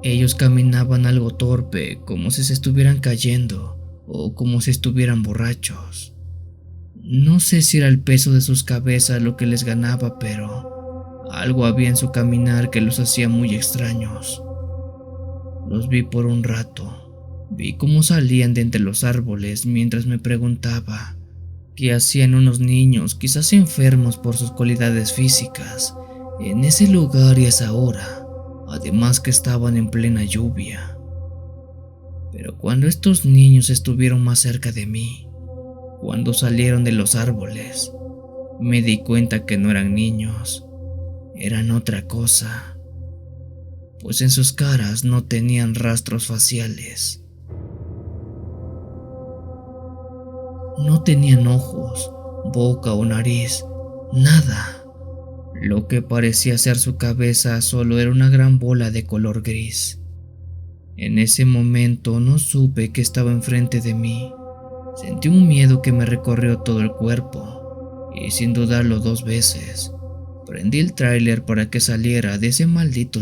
Ellos caminaban algo torpe, como si se estuvieran cayendo o como si estuvieran borrachos. No sé si era el peso de sus cabezas lo que les ganaba, pero algo había en su caminar que los hacía muy extraños. Los vi por un rato. Vi cómo salían de entre los árboles mientras me preguntaba qué hacían unos niños, quizás enfermos por sus cualidades físicas, en ese lugar y a esa hora, además que estaban en plena lluvia. Pero cuando estos niños estuvieron más cerca de mí, cuando salieron de los árboles, me di cuenta que no eran niños, eran otra cosa, pues en sus caras no tenían rastros faciales. No tenían ojos, boca o nariz, nada. Lo que parecía ser su cabeza solo era una gran bola de color gris. En ese momento no supe que estaba enfrente de mí. Sentí un miedo que me recorrió todo el cuerpo, y sin dudarlo 2 veces, Prendí el tráiler para que saliera de ese maldito